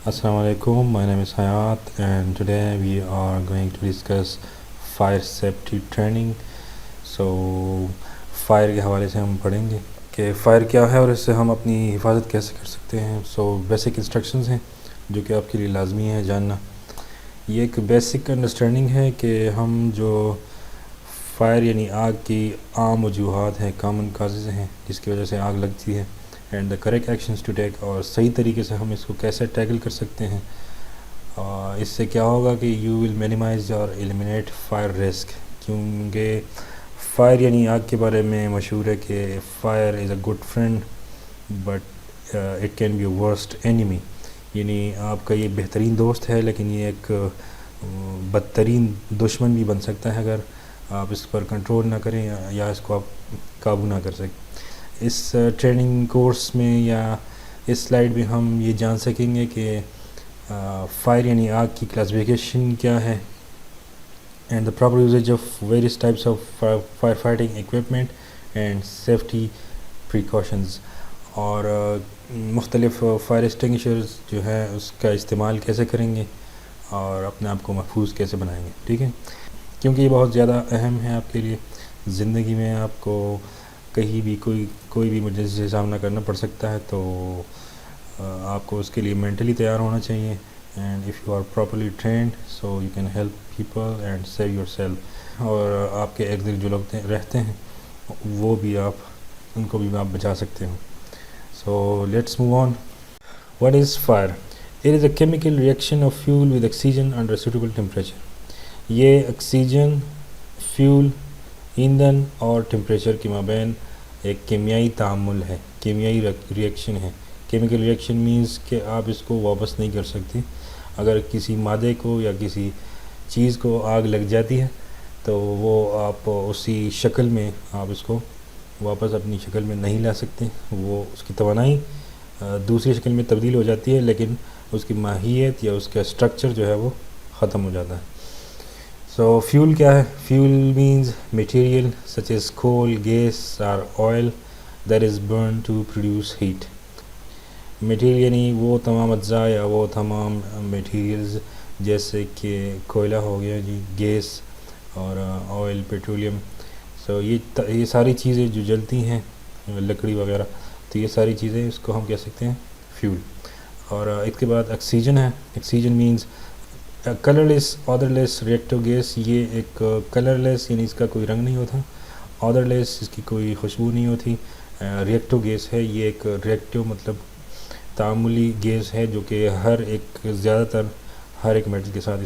Assalamu alaikum, my name is Hayat and today we are going to discuss fire safety training. So fire کے حوالے سے ہم پڑھیں گے کہ فائر کیا ہے اور اس سے ہم اپنی حفاظت کیسے کر سکتے ہیں. بیسک انسٹرکشنز ہیں جو کہ آپ کے لیے لازمی ہے جاننا. یہ ایک بیسک انڈرسٹینڈنگ ہے کہ ہم جو فائر یعنی آگ کی عام وجوہات ہیں، کامن کازز ہیں جس کی وجہ سے آگ لگتی ہے، and the correct actions to take, اور صحیح طریقے سے ہم اس کو کیسے ٹیکل کر سکتے ہیں. اس سے کیا ہوگا کہ یو ول مینیمائز اور ایلیمینیٹ فائر رسک، کیونکہ فائر یعنی آگ کے بارے میں مشہور ہے کہ fire is a good friend but it can be a worst enemy. یعنی آپ کا یہ بہترین دوست ہے لیکن یہ ایک بدترین دشمن بھی بن سکتا ہے اگر آپ اس پر کنٹرول نہ کریں یا اس کو آپ قابو نہ کر سکیں. اس ٹریننگ کورس میں یا اس سلائیڈ میں ہم یہ جان سکیں گے کہ فائر یعنی آگ کی کلاسیفیکیشن کیا ہے، and the proper usage of various types of fire fighting equipment and safety precautions, اور مختلف فائر ایکسٹنگشرز جو ہے اس کا استعمال کیسے کریں گے اور اپنے آپ کو محفوظ کیسے بنائیں گے. ٹھیک ہے، کیونکہ یہ بہت زیادہ اہم ہے آپ کے لیے. زندگی میں آپ کو کہیں بھی کوئی بھی ایمرجنسی سے سامنا کرنا پڑ سکتا ہے، تو آپ کو اس کے لیے مینٹلی تیار ہونا چاہیے. And if you are properly trained so you can help people and save yourself, اور آپ کے ارد گرد جو لوگ رہتے ہیں وہ بھی ان کو بھی آپ بچا سکتے ہو. So let's move on. What is fire? It is a chemical reaction of fuel with oxygen under suitable temperature. یہ آکسیجن، فیول، ایندھن اور ٹیمپریچر کے مابین ایک کیمیائی تعامل ہے، کیمیائی ریئیکشن ہے. کیمیکل ریئیکشن مینز کہ آپ اس کو واپس نہیں کر سکتے. اگر کسی مادے کو یا کسی چیز کو آگ لگ جاتی ہے تو وہ آپ اسی شکل میں آپ اس کو واپس اپنی شکل میں نہیں لا سکتے. وہ اس کی توانائی دوسری شکل میں تبدیل ہو جاتی ہے لیکن اس کی ماہیت یا اس کا اسٹرکچر جو ہے وہ ختم ہو جاتا ہے. سو فیول کیا ہے؟ Fuel means material such as coal, gas اور oil that is burn to produce heat. Material یعنی وہ تمام اجزاء یا وہ تمام میٹیریلز جیسے کہ کوئلہ ہو گیا جی، گیس اور آئل، پیٹرولیم. سو یہ ساری چیزیں جو جلتی ہیں، لکڑی وغیرہ، تو یہ ساری چیزیں اس کو ہم کہہ سکتے ہیں فیول. اور اس کے بعد آکسیجن ہے. آکسیجن مینز کلر لیس آڈر لیس ریئیکٹیو گیس. یہ ایک کلر لیس یعنی اس کا کوئی رنگ نہیں ہوتا، آڈر لیس اس کی کوئی خوشبو نہیں ہوتی. ریئیکٹیو گیس ہے، یہ ایک ریئیکٹیو مطلب تعاملی گیس ہے جو کہ زیادہ تر ہر ایک میٹل کے ساتھ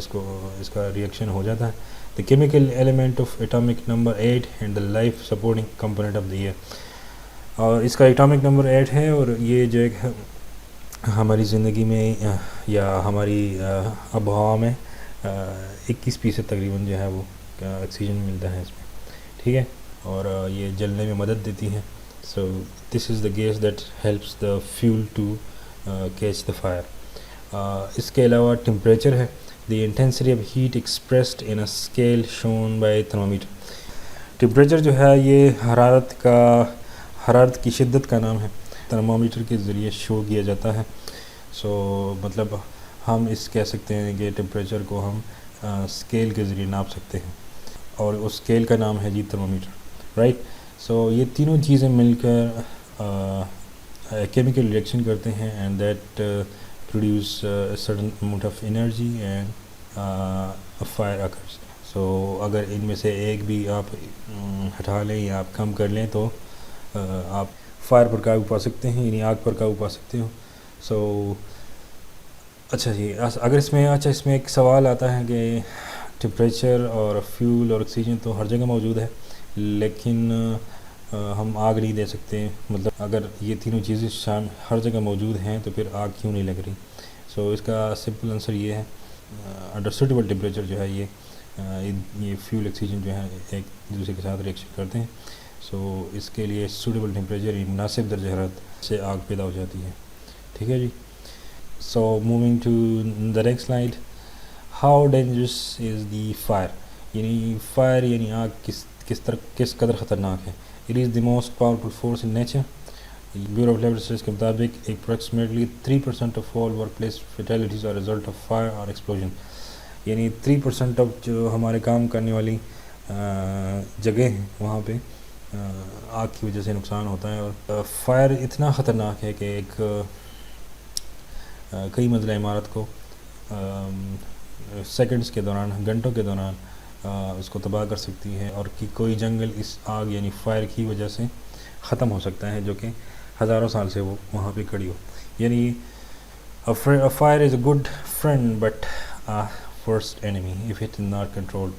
اس کا ریئیکشن ہو جاتا ہے. The chemical element of atomic number 8 and the life supporting component of the air. اور اس کا ایٹامک نمبر 8 ہے، اور یہ جو ایک ہماری زندگی میں یا ہماری آب و ہوا میں 21% تقریباً جو ہے وہ آکسیجن ملتا ہے اس میں. ٹھیک ہے، اور یہ جلنے میں مدد دیتی ہے. So this is the gas that helps the fuel to catch the fire. اس کے علاوہ ٹمپریچر ہے. The intensity of heat expressed in a scale shown by thermometer. Temperature جو ہے یہ حرارت کی شدت کا نام ہے، تھرمامیٹر کے ذریعے شو کیا جاتا ہے. سو مطلب ہم کہہ سکتے ہیں کہ ٹمپریچر کو ہم اسکیل کے ذریعے ناپ سکتے ہیں، اور اس اسکیل کا نام ہے جی تھرمامیٹر، رائٹ. سو یہ تینوں چیزیں مل کر کیمیکل ریئیکشن کرتے ہیں and that produce certain amount of energy and fire occurs. So اگر ان میں سے ایک بھی آپ ہٹا لیں یا آپ کم کر لیں تو آپ فائر پر قابو پا سکتے ہیں، یعنی آگ پر قابو پا سکتے ہو. سو اچھا جی، اگر اس میں ایک سوال آتا ہے کہ ٹمپریچر اور فیول اور آکسیجن تو ہر جگہ موجود ہے لیکن ہم آگ نہیں دے سکتے. مطلب اگر یہ تینوں چیزیں ہر جگہ موجود ہیں تو پھر آگ کیوں نہیں لگ رہی؟ سو اس کا سمپل آنسر یہ ہے، انڈر سوٹیبل ٹمپریچر جو ہے یہ فیول آکسیجن جو ہے ایک دوسرے کے ساتھ ریئیکشن کرتے ہیں. سو اس کے لیے سوٹیبل ٹمپریچر مناسب درجہ حرارت سے آگ پیدا ہو جاتی ہے. ٹھیک ہے جی. So moving to the next slide. How dangerous is the fire? یعنی فائر یعنی آگ کس قدر خطرناک ہے. It is the most powerful force in nature. Bureau of Labor stats کے مطابق approximately 3% of all workplace fatalities are result of fire اور ایکسپلوژن، یعنی 3% آف جو ہمارے کام کرنے والی جگہ ہیں وہاں پہ آگ کی وجہ سے نقصان ہوتا ہے. اور فائر اتنا خطرناک ہے کہ ایک کئی منزلہ عمارت کو سیکنڈز کے دوران، گھنٹوں کے دوران اس کو تباہ کر سکتی ہے، اور کوئی جنگل اس آگ یعنی فائر کی وجہ سے ختم ہو سکتا ہے جو کہ ہزاروں سال سے وہ وہاں پہ کھڑی ہو. یعنی fire is a good friend but a worst enemy if it is not controlled.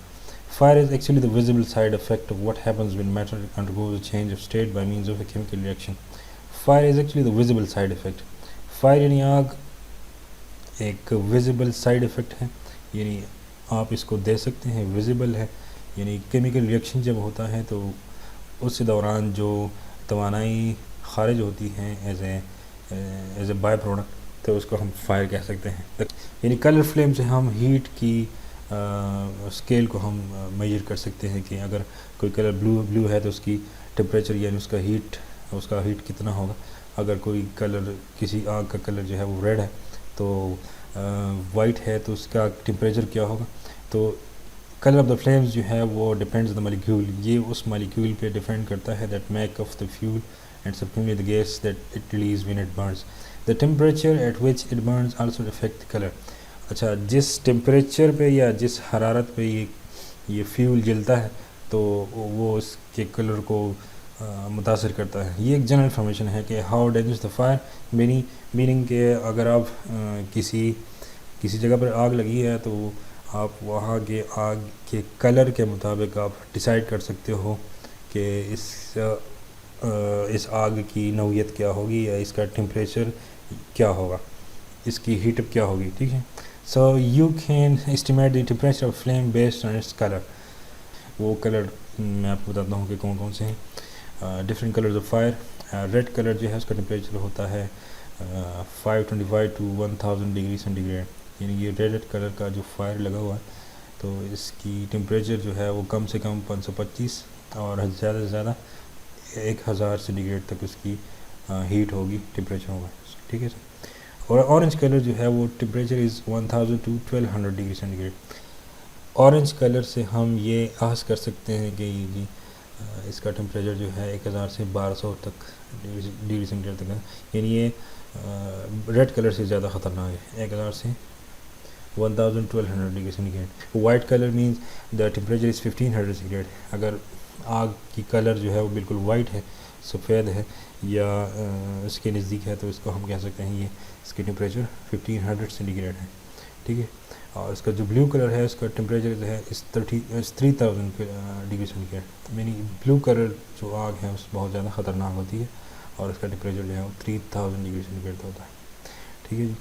Fire is actually the visible side effect of what happens when matter undergoes a change of state by means of a chemical reaction. Fire is actually the visible side effect. Fire یعنی آگ ایک visible side effect ہے، یعنی آپ اس کو دے سکتے ہیں، ویزیبل ہے، یعنی کیمیکل ریئیکشن جب ہوتا ہے تو اس دوران جو توانائی خارج ہوتی ہیں ایز اے بائی پروڈکٹ، تو اس کو ہم فائر کہہ سکتے ہیں. یعنی کلر فلیم سے ہم ہیٹ کی اسکیل کو ہم میجر کر سکتے ہیں کہ اگر کوئی کلر بلو ہے تو اس کی ٹمپریچر یعنی اس کا ہیٹ کتنا ہوگا. اگر کوئی کلر کسی آگ کا کلر جو ہے وہ ریڈ ہے تو وائٹ ہے تو اس کا ٹمپریچر کیا ہوگا. تو کلر آف دا فلیمز جو ہے وہ ڈپینڈز دا مالیکیول، یہ اس مالیکیول پہ ڈیپینڈ کرتا ہے that make of the fuel and subsequently the gas that it release when it burns. The temperature at which it burns also affect colour. اچھا، جس temperature پہ یا جس حرارت پہ یہ فیول جلتا ہے تو وہ اس کے کلر کو متاثر کرتا ہے. یہ ایک جنرل انفارمیشن ہے کہ how dangerous the fire, meaning کہ اگر آپ کسی جگہ پر آگ لگی ہے تو آپ وہاں کے آگ کے کلر کے مطابق آپ ڈیسائیڈ کر سکتے ہو کہ اس آگ کی نوعیت کیا ہوگی یا اس کا ٹمپریچر کیا ہوگا، اس کی ہیٹ اپ کیا ہوگی. ٹھیک ہے، سو you can estimate the temperature of flame based on its colour. وہ کلر میں آپ کو بتاتا ہوں کہ کون کون سے ہیں. Different colours of fire. Red colour جو ہے اس کا ٹمپریچر ہوتا ہے 525 to 1000 ڈگری سینٹی گریڈ، یعنی یہ ریڈ کلر کا جو فائر لگا ہوا ہے تو اس کی ٹمپریچر جو ہے وہ کم سے کم 525 اور زیادہ سے زیادہ 1000 سینٹی گریڈ تک اس کی ہیٹ ہوگی، ٹمپریچر ہوگا. ٹھیک ہے سر. اور اورنج کلر جو ہے وہ temperature is 1000 to 1200 degree centigrade. Orange colour سے ہم یہ آس کر سکتے ہیں کہ جی اس کا ٹمپریچر جو ہے 1000 سے 1200 تک ڈگری سینٹی گریڈ تک ہے، یعنی یہ ریڈ کلر سے زیادہ خطرناک ہے، 1000 سے 1200 degree centigrade. White colour means the temperature is 1500 centigrade. اگر آگ کی کلر جو ہے وہ بالکل وائٹ ہے، سفید ہے یا اس کے نزدیک ہے تو اس کو ہم کہہ سکتے ہیں یہ اس کی ٹمپریچر 1500 سینٹی گریڈ ہے. ٹھیک ہے. اور اس کا جو بلیو کلر ہے اس کا ٹمپریچر جو ہے 3000 ڈگری سینٹی گریڈ. یعنی بلیو کلر جو آگ ہے اس بہت زیادہ خطرناک ہوتی ہے اور اس کا ٹمپریچر جو ہے وہ 3000 ڈگری سینٹی گریڈ ہوتا ہے. ٹھیک ہے جی.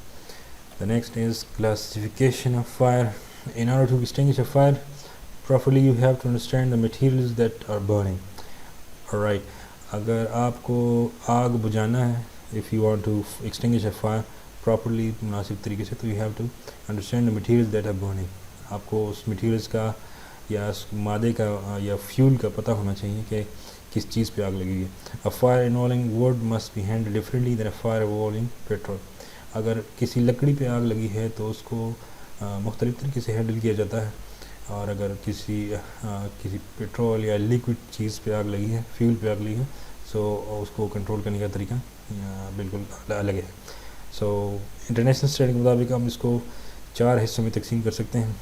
The next is classification of fire. In order to extinguish a fire properly you have to understand the materials that are burning. Alright, اگر آپ کو آگ بجھانا ہے if you want to extinguish a fire properly مناسب طریقے سے تو you have to understand the materials that are burning. آپ کو اس materials کا یا اس مادے کا یا فیول کا پتہ ہونا چاہیے کہ کس چیز پہ آگ لگی ہے. A fire involving wood must be handled differently than a fire involving petrol. اگر کسی لکڑی پہ آگ لگی ہے تو اس کو مختلف طریقے سے ہینڈل کیا جاتا ہے، اور اگر کسی پیٹرول یا لیکوڈ چیز پہ آگ لگی ہے، فیول پہ آگ لگی ہے، سو اس کو کنٹرول کرنے کا طریقہ بالکل الگ ہے. سو انٹرنیشنل اسٹینڈرڈ کے مطابق ہم اس کو 4 حصوں میں تقسیم کر سکتے ہیں.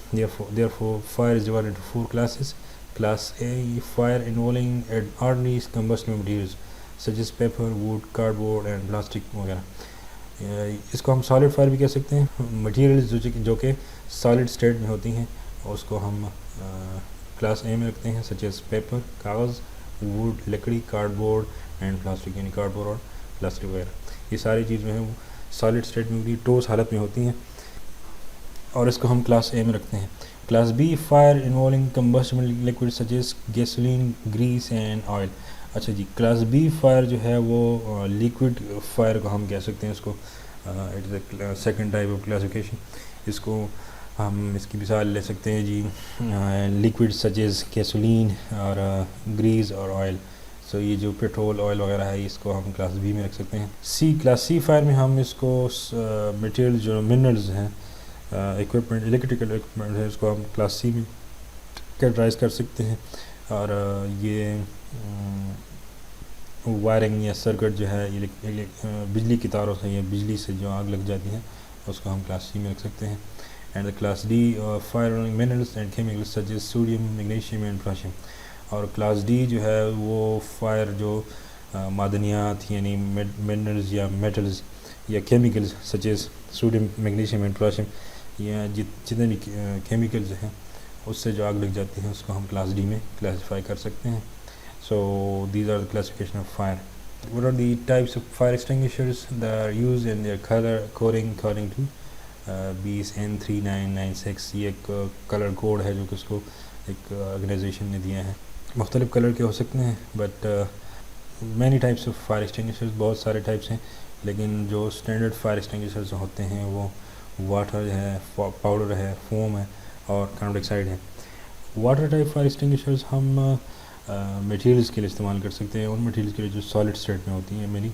Therefore fire is divided into 4 classes. Class A, fire involving ordinary combustible materials such as paper, wood, cardboard and plastic وغیرہ. اس کو ہم سالڈ فائر بھی کہہ سکتے ہیں. مٹیریلز جو کہ سالڈ اسٹیٹ میں ہوتی ہیں اس کو ہم کلاس اے میں رکھتے ہیں سچ ایز پیپر، کاغذ، ووڈ لکڑی، کارڈ بورڈ اینڈ پلاسٹک، یعنی کارڈ بورڈ اور پلاسٹک وغیرہ. یہ ساری چیزیں ہیں وہ سالڈ اسٹیٹ میں ہوتی ہیں، ٹھوس حالت میں ہوتی ہیں اور اس کو ہم کلاس اے میں رکھتے ہیں. Class B fire involving combustible liquid such as gasoline, grease and oil. اچھا جی، کلاس بی فائر جو ہے وہ لیکوڈ فائر کو ہم کہہ سکتے ہیں. اس کو it is a second type of classification. اس کو ہم اس کی مثال لے سکتے ہیں جی لیکوڈ سچ ایز گیسولین اور گریز اور آئل. سو یہ جو پیٹرول آئل وغیرہ ہے اس کو ہم کلاس بی میں رکھ سکتے ہیں. کلاس سی فائر میں ہم اس کو مٹیریل جو منرلز ہیں اکوپمنٹ الیکٹریکل اکوپمنٹ ہے اس کو ہم کلاس سی میں کیٹرائز کر سکتے ہیں. اور یہ وائرنگ یا سرکٹ جو ہے بجلی کی تاروں سے یا بجلی سے جو آگ لگ جاتی ہے اس کو ہم کلاس سی میں رکھ سکتے ہیں. And class D fire minerals and chemicals such as sodium magnesium and potassium. اور کلاس ڈی جو ہے وہ فائر جو معدنیات یعنی منرلز یا میٹلز یا chemicals such as sodium magnesium and potassium یا جتنے بھی کیمیکلز ہیں اس سے جو آگ لگ جاتی ہے اس کو ہم کلاس ڈی میں کلاسیفائی کر سکتے ہیں. So these are the classification of fire. What are the types of fire extinguishers that are used and their color coding according to BS N3996. یہ ایک کلر کوڈ ہے جو کہ اس کو ایک آرگنائزیشن نے دیا ہے. مختلف کلر کے ہو سکتے ہیں but many types of fire extinguishers, بہت سارے ٹائپس ہیں لیکن جو اسٹینڈرڈ فائر ایکسٹنگوشرز ہوتے ہیں وہ واٹر ہے, پاؤڈر ہے, فوم ہے اور کاربن ڈائی آکسائڈ ہے. واٹر ٹائپ فائر ایکسٹنگوشرز ہم میٹیریلز کے لیے استعمال کر سکتے ہیں. ان میٹیریلز کے لیے جو سالڈ اسٹیٹ میں ہوتی ہیں یعنی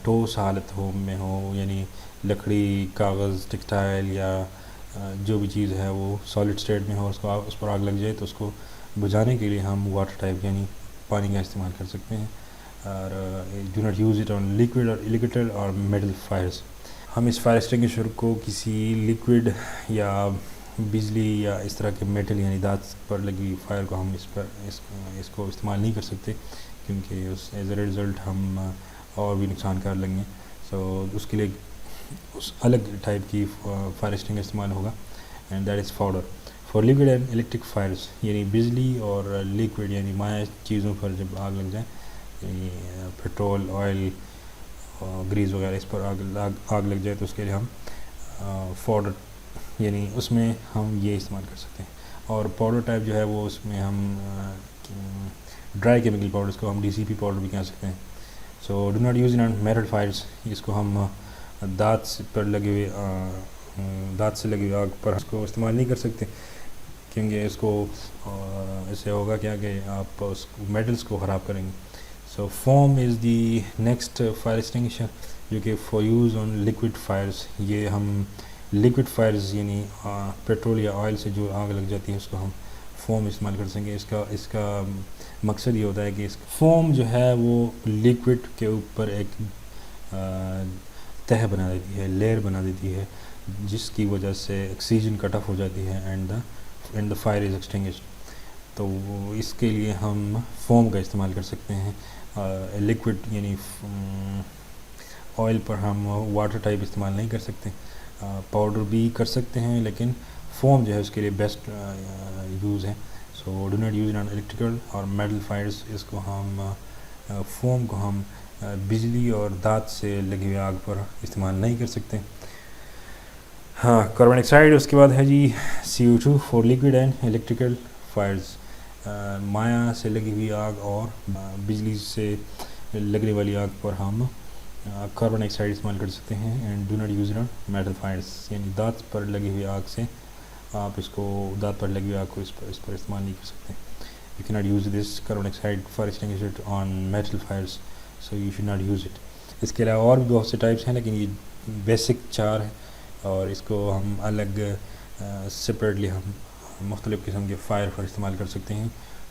ٹھوس حالت میں ہو, یعنی لکڑی, کاغذ, ٹیکسٹائل یا جو بھی چیز ہے وہ سالڈ اسٹیٹ میں ہو, اس پر آگ لگ جائے تو اس کو بجھانے کے لیے ہم واٹر ٹائپ یعنی پانی کا استعمال کر سکتے ہیں. اور do not use it on liquid اور الیکٹرل اور میٹل فائرز. ہم اس فائر ایکسٹنگوشر کو کسی لیکوڈ یا بجلی یا اس طرح کے میٹل یعنی دانت پر لگی فائر کو ہم اس کو استعمال نہیں کر سکتے کیونکہ ایز اے ریزلٹ ہم اور بھی نقصان کر لیں گے. سو اس کے لیے اس الگ ٹائپ کی فائر ایکسٹنگوشر استعمال ہوگا and that is powder. For liquid and electric fires یعنی بجلی اور لیکوڈ یعنی مائع چیزوں پر جب آگ لگ جائے یعنی پیٹرول, آئل, گریز وغیرہ اس پر آگ لگ جائے تو اس کے لیے ہم پاؤڈر یعنی اس میں ہم یہ استعمال کر سکتے ہیں. اور پاؤڈر ٹائپ جو ہے وہ اس میں ہم ڈرائی کیمیکل پاؤڈرس کو ہم ڈی سی پی پاؤڈر بھی کہہ سکتے ہیں. So do not use in metal fires. اس کو ہم دانت پر لگے ہوئے دانت سے لگے ہوئے آگ پر اس کو استعمال نہیں کر سکتے کیونکہ اس کو اس سے ہوگا کیا کہ آپ اس میٹلس کو خراب کریں گے. So foam is the next fire extinguisher جو کہ for use on liquid fires. یہ ہم لیکوڈ فائرز یعنی پیٹرول یا آئل سے جو آگ لگ جاتی ہے اس کو ہم فوم استعمال کر سکیں گے. اس کا مقصد یہ ہوتا ہے کہ اس فوم جو ہے وہ لیکوڈ کے اوپر ایک تہ بنا دیتی ہے, لیئر بنا دیتی ہے جس کی وجہ سے آکسیجن کٹ آف ہو جاتی ہے اینڈ دا فائر از ایکسٹنگوشڈ. تو اس کے لیے ہم فوم کا استعمال کر سکتے ہیں. لیکوڈ یعنی آئل پر ہم واٹر ٹائپ استعمال نہیں کر سکتے. پاؤڈر بھی کر سکتے ہیں لیکن فوم جو ہے اس کے لیے بیسٹ یوز ہے. سو do not use on electrical اور میٹل فائرز. اس کو ہم فوم کو ہم بجلی اور دانت سے لگی ہوئی آگ پر استعمال نہیں کر سکتے. ہاں, کاربن ڈائی آکسائڈ اس کے بعد ہے جی CO2 for liquid and electrical fires. مائع سے لگی ہوئی آگ اور بجلی سے لگنے والی آگ پر ہم کاربن ڈائی آکسائڈ استعمال کر سکتے ہیں. And do not use on metal fires یعنی دانت پر لگی ہوئی آگ سے آپ اس کو دانت پر لگی ہوئی آگ کو اس پر استعمال نہیں کر سکتے. یو کی not use this carbon dye oxide fire extinguisher on metal fires. So you should not use it. اس کے علاوہ اور بھی بہت سے ٹائپس ہیں لیکن یہ بیسک 4 ہے اور اس کو ہم الگ سپریٹلی ہم مختلف قسم کے فائر پر استعمال کر سکتے ہیں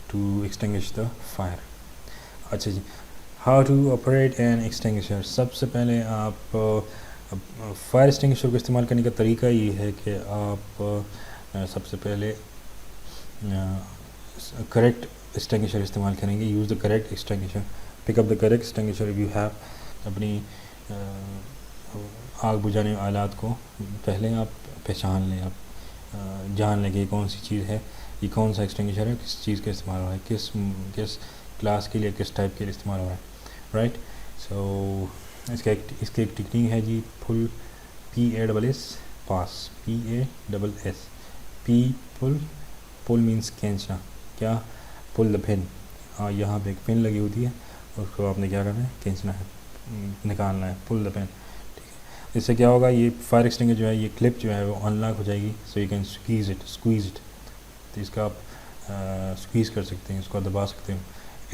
ٹو ایکسٹنگوش دا فائر. اچھا جی, how to operate an extinguisher. سب سے پہلے آپ فائر ایکسٹنگوشر کو استعمال کرنے کا طریقہ یہ ہے کہ آپ سب سے پہلے کریکٹ ایکسٹنگوشر استعمال کریں گے. Use the correct extinguisher. Pick up the correct extinguisher if you have. اپنی آگ بجھانے آلات کو پہلے آپ پہچان لیں, آپ جان لیں کہ یہ کون سی چیز ہے, یہ کون سا ایکسٹنگوشر ہے, کس چیز کا استعمال ہو رہا ہے, کس کلاس کے لیے, کس ٹائپ کے لیے استعمال ہو رہا ہے, رائٹ. سو اس کی ایک ٹیکنیک ہے جی پل, PASS پاس, PASS پی پل مینس کھینچنا. کیا پل دا پن. یہاں پہ ایک پن لگی ہوتی ہے اس کو آپ نے کیا کرنا ہے, کھینچنا ہے, نکالنا ہے, پل دا پن. ٹھیک ہے, اس سے کیا ہوگا, یہ فائر ایکسٹنگوشر جو ہے یہ کلپ جو ہے وہ ان لاک ہو جائے گی. سو یو کین سکویز اٹ. تو اس کا آپ سکویز کر سکتے ہیں, اس کو دبا سکتے ہیں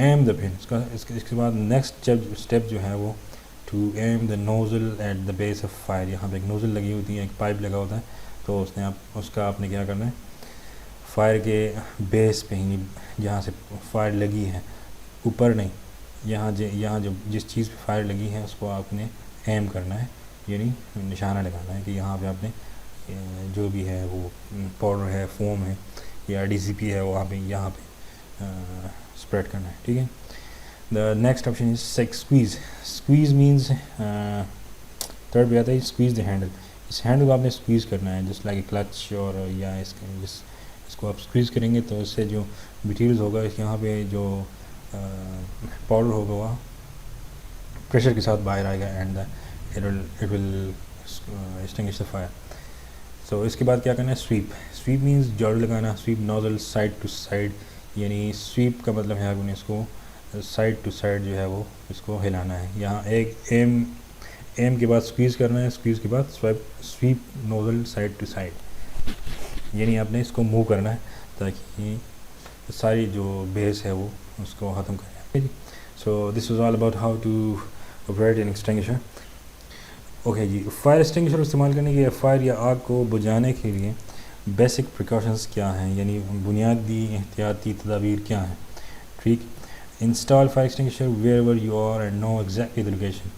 aim the pin. اس کے بعد نیکسٹ اسٹیپ جو ہے وہ to aim the nozzle at the base of fire. یہاں پہ ایک نوزل لگی ہوتی ہے, ایک پائپ لگا ہوتا ہے, تو اس کا آپ نے کیا کرنا ہے, فائر کے بیس پہ ہی جہاں سے فائر لگی ہے, اوپر نہیں, یہاں جو جس چیز پہ فائر لگی ہے اس کو آپ نے ایم کرنا ہے, یعنی نشانہ لگانا ہے کہ یہاں پہ آپ نے جو بھی ہے وہ پاؤڈر ہے, فوم ہے یا ڈی سی پی ہے, وہاں پہ یہاں پہ اسپریڈ کرنا ہے. ٹھیک ہے. The next option is squeeze. Squeeze means third پہ آتا ہے اسکویز دا ہینڈل. اس ہینڈل کو آپ نے اسکویز کرنا ہے جسٹ لائک اے کلچ, اور یا اس کو آپ اسکویز کریں گے تو اس سے جو مٹیریلز ہوگا, یہاں پہ جو پاؤڈر ہوگا وہ پریشر کے ساتھ باہر آئے گا, and it will extinguish the fire. سو اس کے بعد کیا کرنا ہے, سویپ. سویپ مینز جھاڑو لگانا. Sweep nozzle side to side, یعنی سویپ کا مطلب ہے آپ نے اس کو سائڈ ٹو سائڈ جو ہے وہ اس کو ہلانا ہے. یہاں ایک ایم کے بعد اسکویز کرنا ہے, اسکویز کے بعد sweep nozzle side to side, یعنی آپ نے اس کو موو کرنا ہے تاکہ ساری جو بیس ہے وہ اس کو ختم کرے. So this was all about how to operate an extinguisher. Okay جی, فائر ایکسٹنگوشر استعمال کرنے کے فائر یا آگ کو بجھانے کے لیے بیسک پریکاشنز کیا ہیں, یعنی بنیادی احتیاطی تدابیر کیا ہیں. ٹھیک. Install fire extinguisher wherever you are and know exactly the location,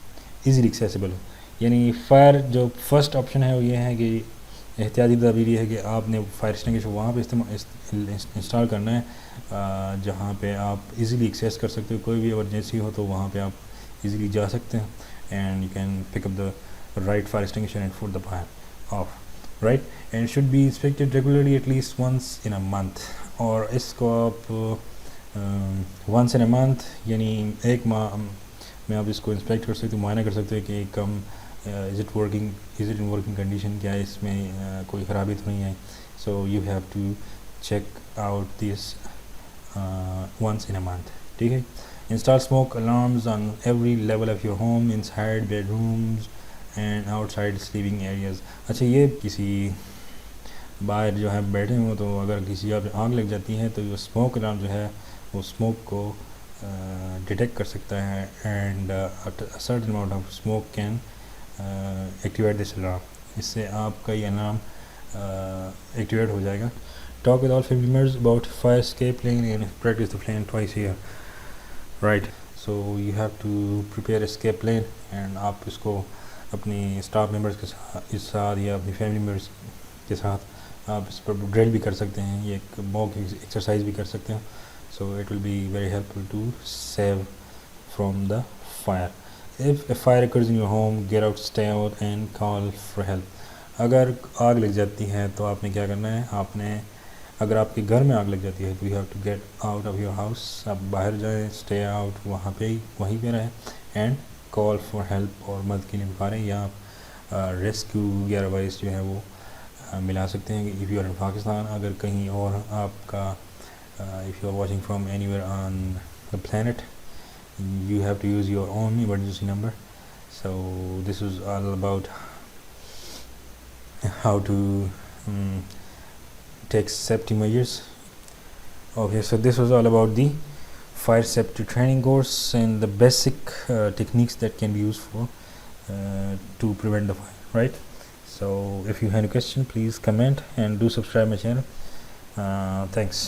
easily accessible ہو. یعنی فائر جو فرسٹ آپشن ہے وہ یہ ہے کہ احتیاطی تدابیر یہ ہے کہ آپ نے فائر ایکسٹنگوشر وہاں پہ انسٹال کرنا ہے جہاں پہ آپ ایزیلی ایکسیس کر سکتے ہو. کوئی بھی ایمرجنسی ہو تو وہاں پہ آپ ایزیلی جا سکتے ہیں, and you can pick up the right fire extinguisher and put the fire off, right? And it should be inspected regularly at least once in a month. اور اس کو آپ once in a month یعنی ایک ماہ میں آپ اس کو انسپیکٹ کر سکتے ہو, معائنہ کر سکتے ہو کہ کم از اٹ in working condition, کیا اس میں کوئی خرابی تو نہیں ہے. so you have to check out this once in a month. ٹھیک ہے. install smoke alarms on every level of your home, inside bedrooms and outside sleeping areas. اچھا, یہ کسی باہر جو ہے بیٹھے ہوں تو اگر کسی جگہ پہ آگ لگ جاتی ہے تو یہ اسموک الارم جو ہے وہ اسموک کو ڈیٹیکٹ کر سکتا ہے, and certain amount of smoke can activate this alarm. اس سے آپ کا یہ الارم ایکٹیویٹ ہو جائے گا. Talk with all family members about fire escape plan and practice the plan twice year, right. So you have to prepare escape plan, and آپ اس کو اپنی اسٹاف ممبرس کے ساتھ یا اپنی فیملی ممبرس کے ساتھ آپ اس پر ڈرل بھی کر سکتے ہیں, یہ ایک موک ایکسرسائز بھی کر سکتے ہیں. So it will be very helpful to save from the fire. If a fire occurs in your home, get out, stay out and call for help. اگر آگ لگ جاتی ہے تو آپ نے کیا کرنا ہے, آپ نے اگر آپ کے گھر میں آگ لگ جاتی ہے تو you have to get out of your house. آپ باہر جائیں, اسٹے آؤٹ, وہاں پہ ہی وہیں پہ رہیں, اینڈ کال فار ہیلپ, اور مدد کے لیے پکاریں, یا آپ ریسکیو یا روائس جو ہے وہ ملا سکتے ہیں. If you are in Pakistan, اگر کہیں اور آپ کا if you are watching from anywhere on the planet, you have to use your own emergency number. So this is all about how to take safety measures. Okay, so this was all about the fire safety training course and the basic techniques that can be used for to prevent the fire, right? So if you have any question, please comment and do subscribe my channel. Thanks.